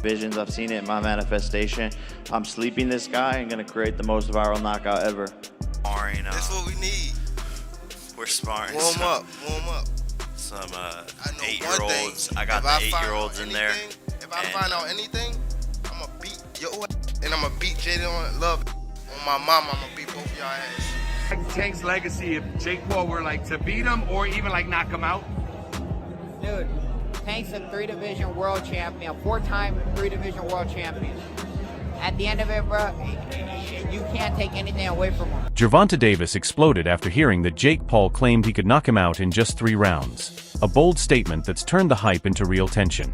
Visions, I've seen it in my manifestation. I'm sleeping this guy and gonna create the most viral knockout ever. Sparring, That's what we need. we're sparring. Warm up. Some I know 8-year-olds. one thing. I got If the find 8-year-olds out in there. anything- If I and find out anything, I'm gonna beat your ass, and I'm gonna beat Jaden Love. On my mama, I'm gonna beat both y'all ass. Tank's legacy if Jake Paul were like to beat him or even like knock him out? Dude, Tank's a 3-division world champion, 4-time 3-division world champion. At the end of it, bro, you can't take anything away from him. Gervonta Davis exploded after hearing that Jake Paul claimed he could knock him out in just 3 rounds. A bold statement that's turned the hype into real tension.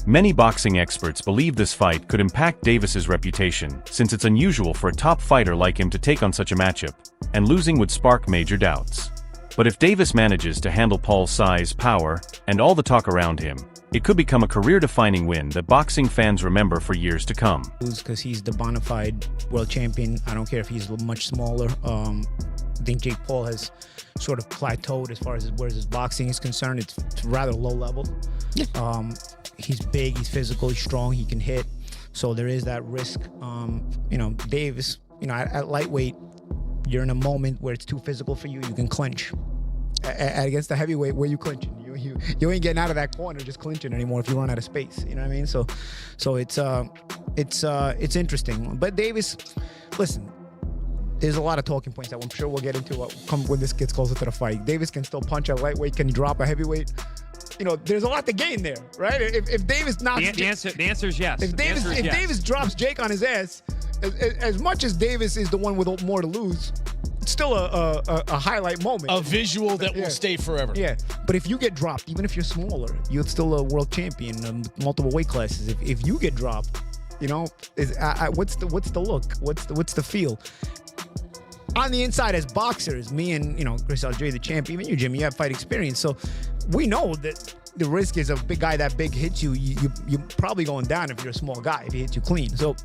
Many boxing experts believe this fight could impact Davis's reputation, since it's unusual for a top fighter like him to take on such a matchup, and losing would spark major doubts. But if Davis manages to handle Paul's size, power, and all the talk around him, it could become a career-defining win that boxing fans remember for years to come. Because he's the bona fide world champion. I don't care if he's much smaller. I think Jake Paul has sort of plateaued as far as where his boxing is concerned. It's rather low level. Yeah. He's big, he's physical, he's strong, he can hit. So there is that risk. Davis, at lightweight, you're in a moment where it's too physical for you. You can clinch. Against the heavyweight, where you clinching? You ain't getting out of that corner just clinching anymore if you run out of space. You know what I mean? So it's interesting. But Davis, listen, there's a lot of talking points that I'm sure we'll get into when this gets closer to the fight. Davis can still punch at lightweight. Can he drop a heavyweight? There's a lot to gain there, right? If Davis knocks... The answer is yes. If Davis drops Jake on his ass, as much as Davis is the one with more to lose, it's still a highlight moment. A visual that will stay forever. Yeah, but if you get dropped, even if you're smaller, you're still a world champion in multiple weight classes. If you get dropped, what's the look? What's the feel? On the inside, as boxers, me and Chris Algieri, the champ, even you, Jimmy, you have fight experience, so we know that the risk is a big guy that big hits you. You're probably going down if you're a small guy if he hits you clean. So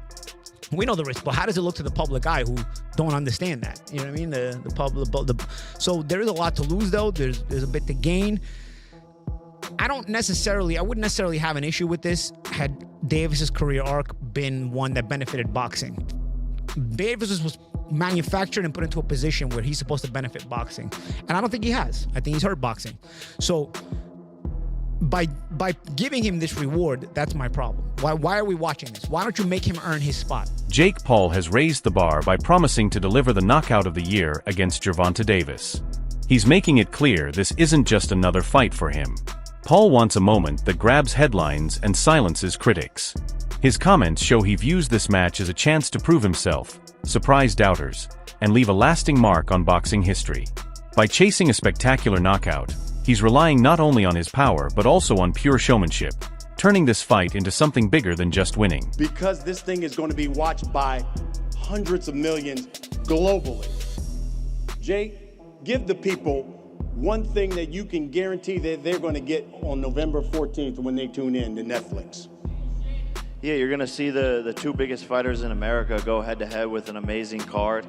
we know the risk, but how does it look to the public eye who don't understand that? You know what I mean? The public. So there is a lot to lose, though. There's a bit to gain. I wouldn't necessarily have an issue with this had Davis's career arc been one that benefited boxing. Davis was manufactured and put into a position where he's supposed to benefit boxing, and I don't think he has. I think he's hurt boxing. So by giving him this reward, that's my problem. Why are we watching this? Why don't you make him earn his spot? Jake Paul has raised the bar by promising to deliver the knockout of the year against Gervonta Davis. He's making it clear this isn't just another fight for him. Paul wants a moment that grabs headlines and silences critics. His comments show he views this match as a chance to prove himself, surprise doubters, and leave a lasting mark on boxing history. By chasing a spectacular knockout, he's relying not only on his power but also on pure showmanship, turning this fight into something bigger than just winning. Because this thing is going to be watched by hundreds of millions globally. Jake, give the people one thing that you can guarantee that they're going to get on November 14th when they tune in to Netflix. Yeah, you're gonna see the 2 biggest fighters in America go head-to-head with an amazing card.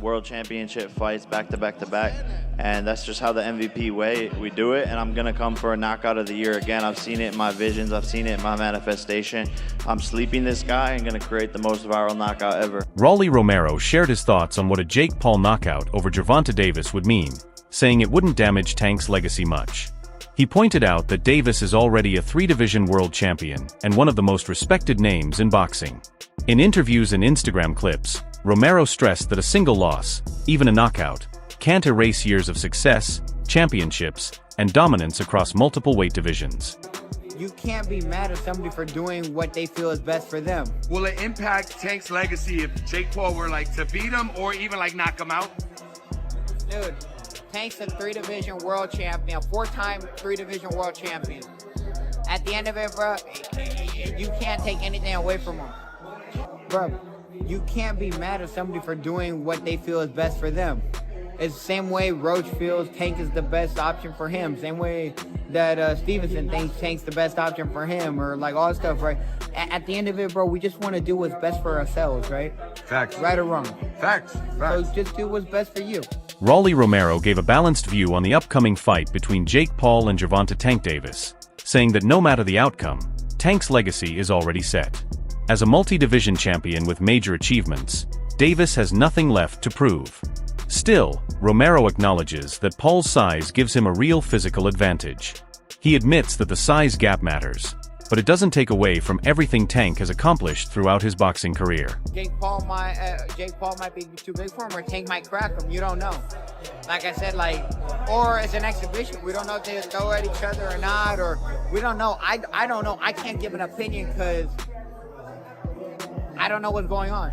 World championship fights back to back to back, and that's just how the MVP way we do it. And I'm gonna come for a knockout of the year again. I've seen it in my visions, I've seen it in my manifestation. I'm sleeping this guy and gonna create the most viral knockout ever. Rolly Romero shared his thoughts on what a Jake Paul knockout over Gervonta Davis would mean, saying it wouldn't damage Tank's legacy much. He pointed out that Davis is already a 3-division world champion and one of the most respected names in boxing. In interviews and Instagram clips, Romero stressed that a single loss, even a knockout, can't erase years of success, championships, and dominance across multiple weight divisions. You can't be mad at somebody for doing what they feel is best for them. Will it impact Tank's legacy if Jake Paul were like to beat him or even like knock him out? Dude, Tank's a 3-division world champion, 4-time 3-division world champion. At the end of it, bro, you can't take anything away from him. Bro, you can't be mad at somebody for doing what they feel is best for them. It's the same way Roach feels Tank is the best option for him. Same way that Stevenson thinks Tank's the best option for him, or like all that stuff, right? At the end of it, bro, we just want to do what's best for ourselves, right? Facts. Right or wrong? Facts. So just do what's best for you. Rolly Romero gave a balanced view on the upcoming fight between Jake Paul and Gervonta Tank Davis, saying that no matter the outcome, Tank's legacy is already set. As a multi-division champion with major achievements, Davis has nothing left to prove. Still, Romero acknowledges that Paul's size gives him a real physical advantage. He admits that the size gap matters, but it doesn't take away from everything Tank has accomplished throughout his boxing career. Jake Paul might be too big for him, or Tank might crack him. You don't know. Like I said, or it's an exhibition. We don't know if they go at each other or not, or we don't know. I don't know. I can't give an opinion because I don't know what's going on.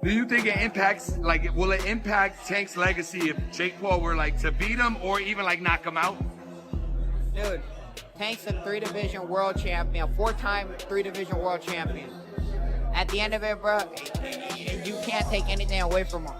Do you think it impacts, will it impact Tank's legacy if Jake Paul were to beat him or even knock him out? Dude, Tank's a 3-division world champion, 4-time 3-division world champion. At the end of it, bro, you can't take anything away from him.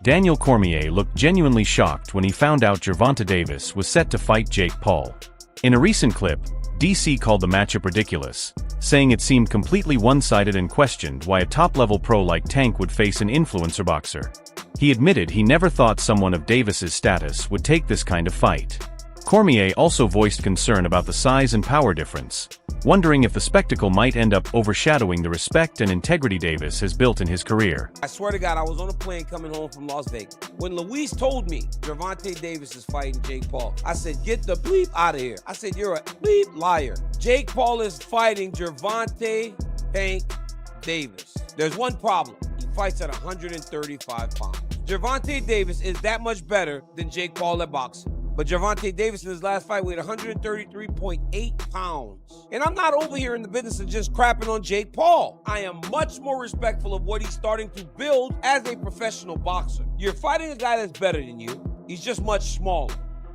Daniel Cormier looked genuinely shocked when he found out Gervonta Davis was set to fight Jake Paul. In a recent clip, DC called the matchup ridiculous, saying it seemed completely one-sided and questioned why a top-level pro like Tank would face an influencer boxer. He admitted he never thought someone of Davis's status would take this kind of fight. Cormier also voiced concern about the size and power difference, wondering if the spectacle might end up overshadowing the respect and integrity Davis has built in his career. I swear to God, I was on a plane coming home from Las Vegas. When Luis told me Gervonta Davis is fighting Jake Paul, I said, get the bleep out of here. I said, you're a bleep liar. Jake Paul is fighting Gervonta Tank Davis. There's one problem. He fights at 135 pounds. Gervonta Davis is that much better than Jake Paul at boxing. But Gervonta Davis in his last fight weighed 133.8 pounds. And I'm not over here in the business of just crapping on Jake Paul. I am much more respectful of what he's starting to build as a professional boxer. You're fighting a guy that's better than you. He's just much smaller.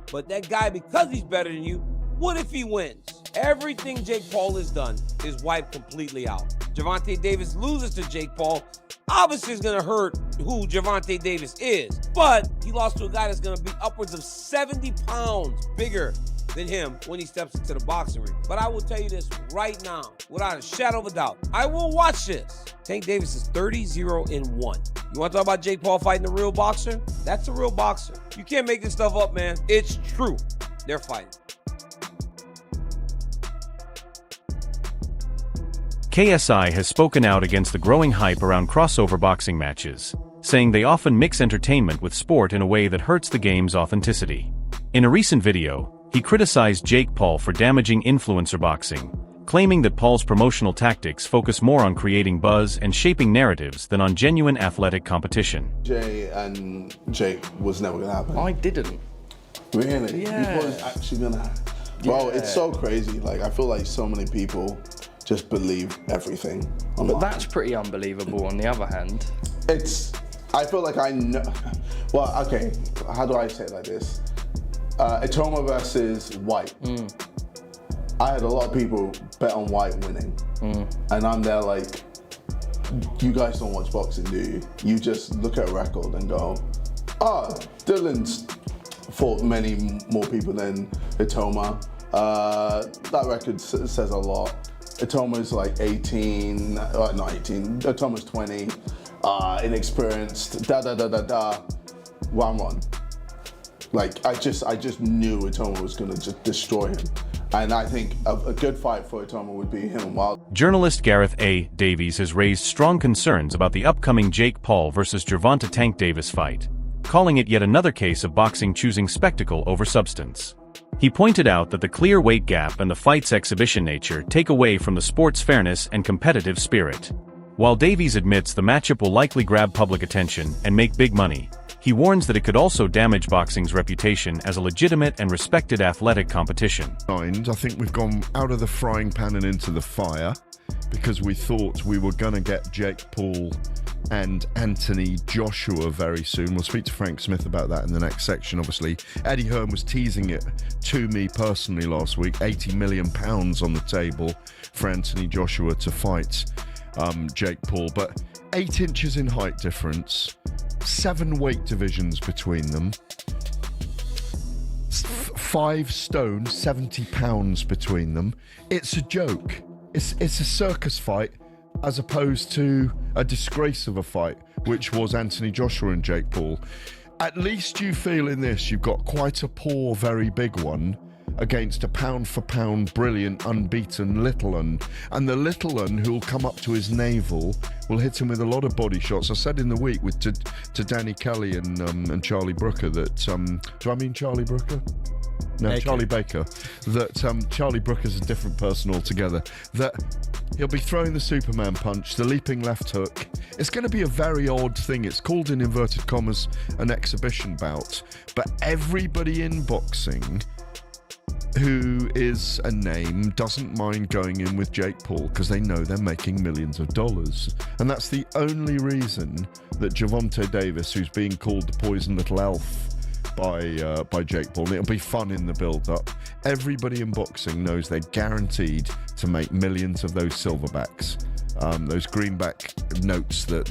But that guy, because he's better than you, what if he wins? Everything Jake Paul has done is wiped completely out. Gervonta Davis loses to Jake Paul. Obviously, it's going to hurt who Gervonta Davis is, but he lost to a guy that's going to be upwards of 70 pounds bigger than him when he steps into the boxing ring. But I will tell you this right now, without a shadow of a doubt, I will watch this. Tank Davis is 30-0-1. You want to talk about Jake Paul fighting a real boxer? That's a real boxer. You can't make this stuff up, man. It's true. They're fighting. KSI has spoken out against the growing hype around crossover boxing matches, saying they often mix entertainment with sport in a way that hurts the game's authenticity. In a recent video, he criticized Jake Paul for damaging influencer boxing, claiming that Paul's promotional tactics focus more on creating buzz and shaping narratives than on genuine athletic competition. Jay and Jake was never gonna happen. I didn't. Really? Yeah. You thought it was actually gonna happen? Bro, it's so crazy. I feel like so many people just believe everything. But that's pretty unbelievable on the other hand. I feel like I know, well, okay, how do I say it like this? Itoma versus White. I had a lot of people bet on White winning. And I'm there like, you guys don't watch boxing, do you? You just look at a record and go, Dylan's fought many more people than Itoma. That record says a lot. Itoma's 18, not 18, Itoma's 20, inexperienced, one run. I just knew Itoma was gonna just destroy him. And I think a good fight for Itoma would be him and Wilder. Journalist Gareth A. Davies has raised strong concerns about the upcoming Jake Paul versus Gervonta Tank Davis fight, calling it yet another case of boxing choosing spectacle over substance. He pointed out that the clear weight gap and the fight's exhibition nature take away from the sport's fairness and competitive spirit. While Davies admits the matchup will likely grab public attention and make big money, he warns that it could also damage boxing's reputation as a legitimate and respected athletic competition. I think we've gone out of the frying pan and into the fire because we thought we were going to get Jake Paul and Anthony Joshua very soon. We'll speak to Frank Smith about that in the next section, obviously. Eddie Hearn was teasing it to me personally last week. £80 million on the table for Anthony Joshua to fight Jake Paul. But 8 inches in height difference, 7 weight divisions between them, 5 stone, 70 pounds between them. It's a joke. It's a circus fight, as opposed to a disgrace of a fight, which was Anthony Joshua and Jake Paul. At least you feel in this, you've got quite a poor, very big one, against a pound-for-pound brilliant, unbeaten little un. And the little un who'll come up to his navel will hit him with a lot of body shots. I said in the week to Danny Kelly and Charlie Brooker that, do I mean Charlie Brooker? No, Baker. Charlie Baker. That Charlie Brooker's a different person altogether. That he'll be throwing the Superman punch, the leaping left hook. It's going to be a very odd thing. It's called, in inverted commas, an exhibition bout. But everybody in boxing who is a name doesn't mind going in with Jake Paul because they know they're making millions of dollars. And that's the only reason that Gervonta Davis, who's being called the poison little elf by Jake Paul, and it'll be fun in the build-up. Everybody in boxing knows they're guaranteed to make millions of those silverbacks, those greenback notes that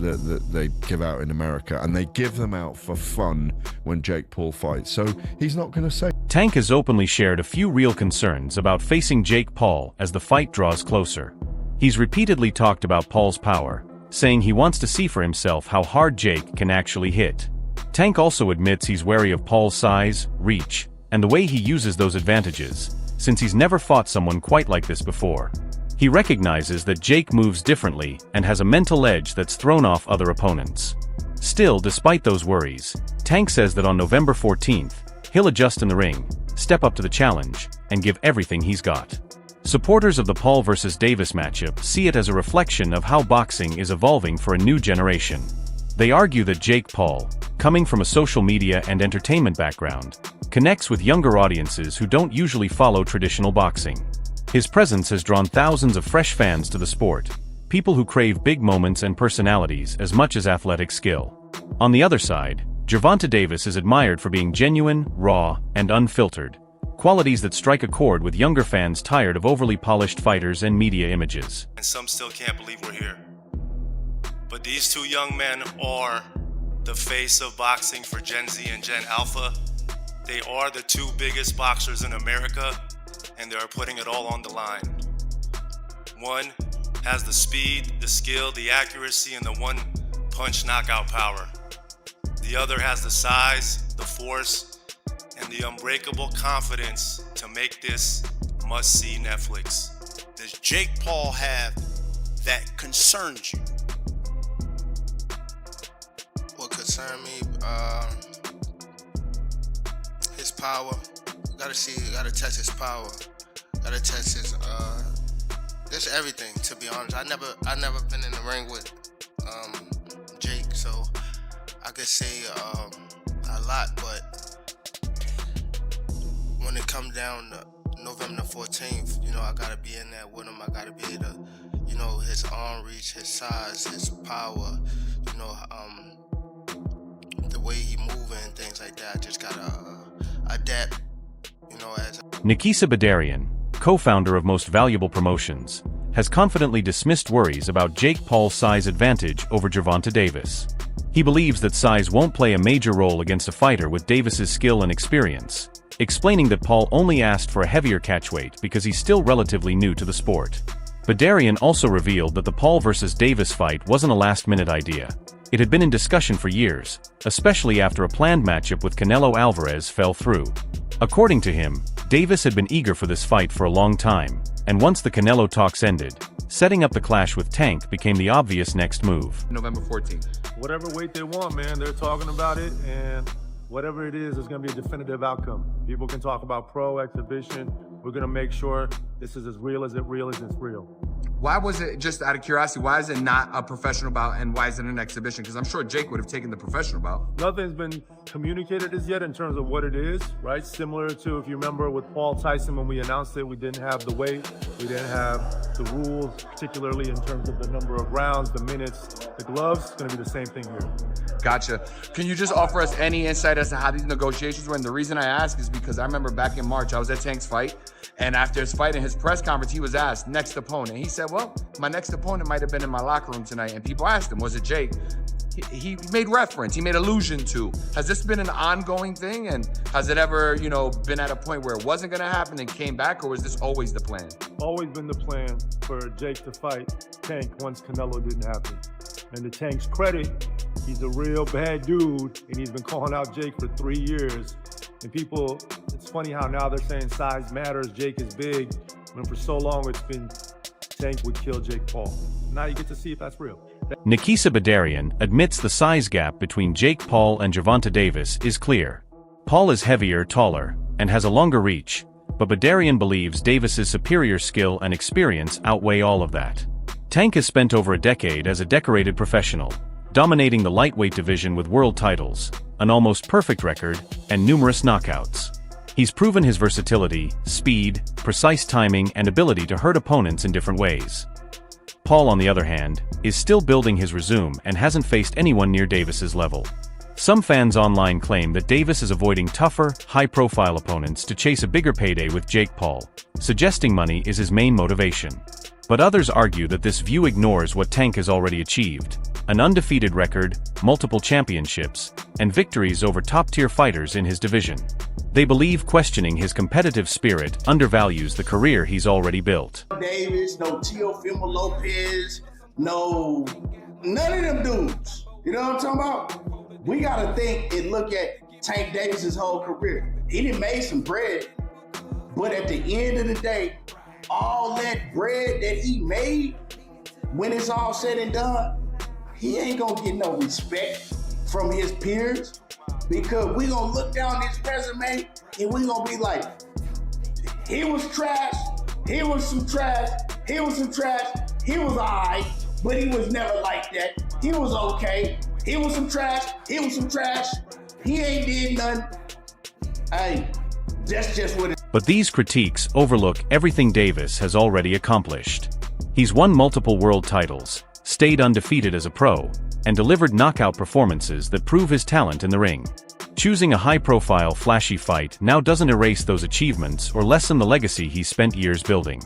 they give out in America, and they give them out for fun when Jake Paul fights. So he's not going to say. Tank has openly shared a few real concerns about facing Jake Paul as the fight draws closer. He's repeatedly talked about Paul's power, saying he wants to see for himself how hard Jake can actually hit. Tank also admits he's wary of Paul's size, reach, and the way he uses those advantages, since he's never fought someone quite like this before. He recognizes that Jake moves differently and has a mental edge that's thrown off other opponents. Still, despite those worries, Tank says that on November 14th, he'll adjust in the ring, step up to the challenge, and give everything he's got. Supporters of the Paul vs. Davis matchup see it as a reflection of how boxing is evolving for a new generation. They argue that Jake Paul, coming from a social media and entertainment background, connects with younger audiences who don't usually follow traditional boxing. His presence has drawn thousands of fresh fans to the sport, people who crave big moments and personalities as much as athletic skill. On the other side, Gervonta Davis is admired for being genuine, raw, and unfiltered, qualities that strike a chord with younger fans tired of overly polished fighters and media images. And some still can't believe we're here. But these two young men are the face of boxing for Gen Z and Gen Alpha. They are the two biggest boxers in America, and they are putting it all on the line. One has the speed, the skill, the accuracy, and the one-punch knockout power. The other has the size, the force, and the unbreakable confidence to make this must-see Netflix. Does Jake Paul have that concerns you? What concern me, his power. Gotta test his power. Gotta test his, just everything. To be honest, I never been in the ring with Jake, so I could say a lot. But when it comes down to November 14th, I gotta be in there with him. I gotta be able to, his arm reach, his size, his power, the way he moving and things like that. I just gotta adapt, as Nikisa Badarian, co-founder of Most Valuable Promotions, has confidently dismissed worries about Jake Paul's size advantage over Gervonta Davis. He believes that size won't play a major role against a fighter with Davis's skill and experience, explaining that Paul only asked for a heavier catchweight because he's still relatively new to the sport. Badarian also revealed that the Paul vs. Davis fight wasn't a last-minute idea. It had been in discussion for years, especially after a planned matchup with Canelo Alvarez fell through. According to him, Davis had been eager for this fight for a long time, and once the Canelo talks ended, setting up the clash with Tank became the obvious next move. November 14th. Whatever weight they want, man, they're talking about it, and whatever it is going to be a definitive outcome. People can talk about pro, exhibition. We're going to make sure this is as real as it's real. Why was it, just out of curiosity, why is it not a professional bout and why is it an exhibition? Because I'm sure Jake would have taken the professional bout. Nothing's been communicated as yet in terms of what it is, right? Similar to, if you remember, with Paul Tyson, when we announced it, we didn't have the weight, we didn't have the rules, particularly in terms of the number of rounds, the minutes, the gloves. It's going to be the same thing here. Gotcha. Can you just offer us any insight as to how these negotiations went? And the reason I ask is because I remember back in March, I was at Tank's fight, and after his fight in his press conference, he was asked, next opponent. He said, well, my next opponent might have been in my locker room tonight. And people asked him, was it Jake? He made reference, he made allusion to. Has this been an ongoing thing? And has it ever, been at a point where it wasn't gonna happen and came back, or was this always the plan? Always been the plan for Jake to fight Tank once Canelo didn't happen. And to Tank's credit, he's a real bad dude, and he's been calling out Jake for 3 years. And people, it's funny how now they're saying size matters, Jake is big, when for so long it's been Tank would kill Jake Paul. Now you get to see if that's real. Nikisa Badarian admits the size gap between Jake Paul and Gervonta Davis is clear. Paul is heavier, taller, and has a longer reach, but Badarian believes Davis's superior skill and experience outweigh all of that. Tank has spent over a decade as a decorated professional, dominating the lightweight division with world titles, an almost perfect record, and numerous knockouts. He's proven his versatility, speed, precise timing, and ability to hurt opponents in different ways. Paul, on the other hand, is still building his resume and hasn't faced anyone near Davis's level. Some fans online claim that Davis is avoiding tougher, high-profile opponents to chase a bigger payday with Jake Paul, suggesting money is his main motivation. But others argue that this view ignores what Tank has already achieved: an undefeated record, multiple championships, and victories over top-tier fighters in his division. They believe questioning his competitive spirit undervalues the career he's already built. Davis, no Teofimo Lopez, none of them dudes. You know what I'm talking about? We gotta think and look at Tank Davis's whole career. He done made some bread, but at the end of the day, all that bread that he made, when it's all said and done, he ain't gonna get no respect from his peers, because we gonna look down his resume and we gonna be like, he was trash, he was some trash, he was some trash, he was alright, but he was never like that. He was okay. He was some trash, he was some trash, he ain't did nothing. Hey, that's just what it is. But these critiques overlook everything Davis has already accomplished. He's won multiple world titles, stayed undefeated as a pro, and delivered knockout performances that prove his talent in the ring. Choosing a high-profile, flashy fight now doesn't erase those achievements or lessen the legacy he's spent years building.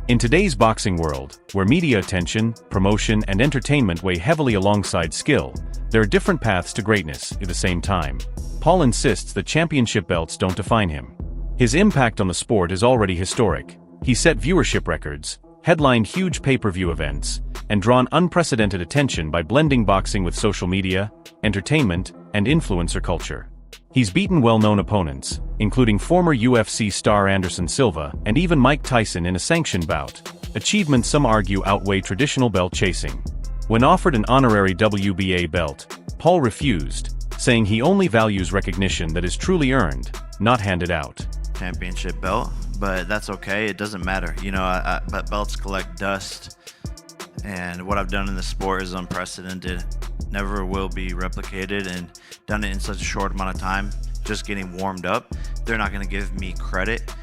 In today's boxing world, where media attention, promotion, and entertainment weigh heavily alongside skill, there are different paths to greatness at the same time. Paul insists that championship belts don't define him. His impact on the sport is already historic. He set viewership records, headlined huge pay-per-view events, and drawn unprecedented attention by blending boxing with social media, entertainment, and influencer culture. He's beaten well-known opponents, including former UFC star Anderson Silva and even Mike Tyson in a sanctioned bout, achievements some argue outweigh traditional belt chasing. When offered an honorary WBA belt, Paul refused, saying he only values recognition that is truly earned, not handed out. Championship belt, but that's okay. It doesn't matter. You know, but belts collect dust, and what I've done in the sport is unprecedented. Never will be replicated, and done it in such a short amount of time, just getting warmed up. They're not going to give me credit,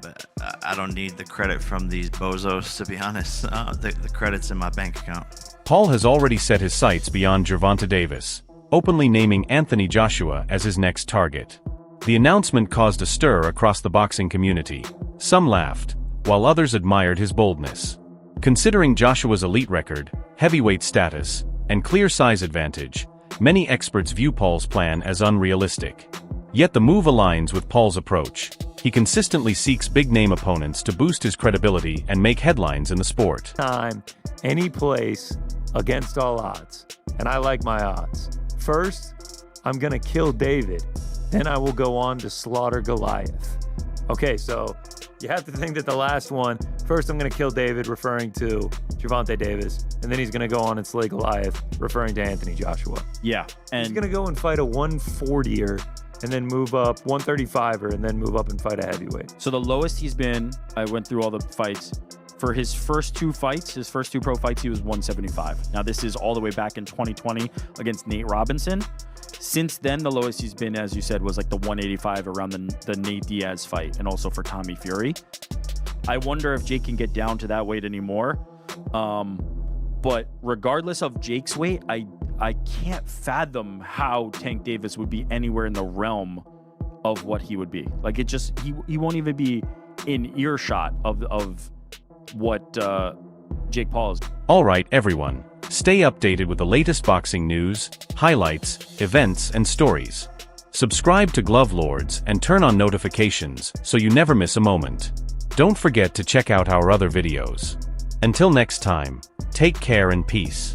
but I don't need the credit from these bozos, to be honest. The credit's in my bank account. Paul has already set his sights beyond Gervonta Davis, openly naming Anthony Joshua as his next target. The announcement caused a stir across the boxing community. Some laughed, while others admired his boldness. Considering Joshua's elite record, heavyweight status, and clear size advantage, many experts view Paul's plan as unrealistic. Yet the move aligns with Paul's approach. He consistently seeks big-name opponents to boost his credibility and make headlines in the sport. Time, any place, against all odds. And I like my odds. First, I'm gonna kill David. Then I will go on to slaughter Goliath. Okay, so you have to think that the last one, first I'm going to kill David, referring to Gervonta Davis, and then he's going to go on and slay Goliath, referring to Anthony Joshua. Yeah. And he's going to go and fight a 140er, and then move up, 135er, and then move up and fight a heavyweight. So the lowest he's been, I went through all the fights, for his first two fights, his first two pro fights, he was 175. Now this is all the way back in 2020 against Nate Robinson. Since then, the lowest he's been, as you said, was like the 185 around the Nate Diaz fight, and also for Tommy Fury. I wonder if Jake can get down to that weight anymore. But regardless of Jake's weight, I can't fathom how Tank Davis would be anywhere in the realm of what he would be. Like, it just, he won't even be in earshot of what Jake Paul is. All right, everyone. Stay updated with the latest boxing news, highlights, events, and stories. Subscribe to Glove Lords and turn on notifications so you never miss a moment. Don't forget to check out our other videos. Until next time, take care and peace.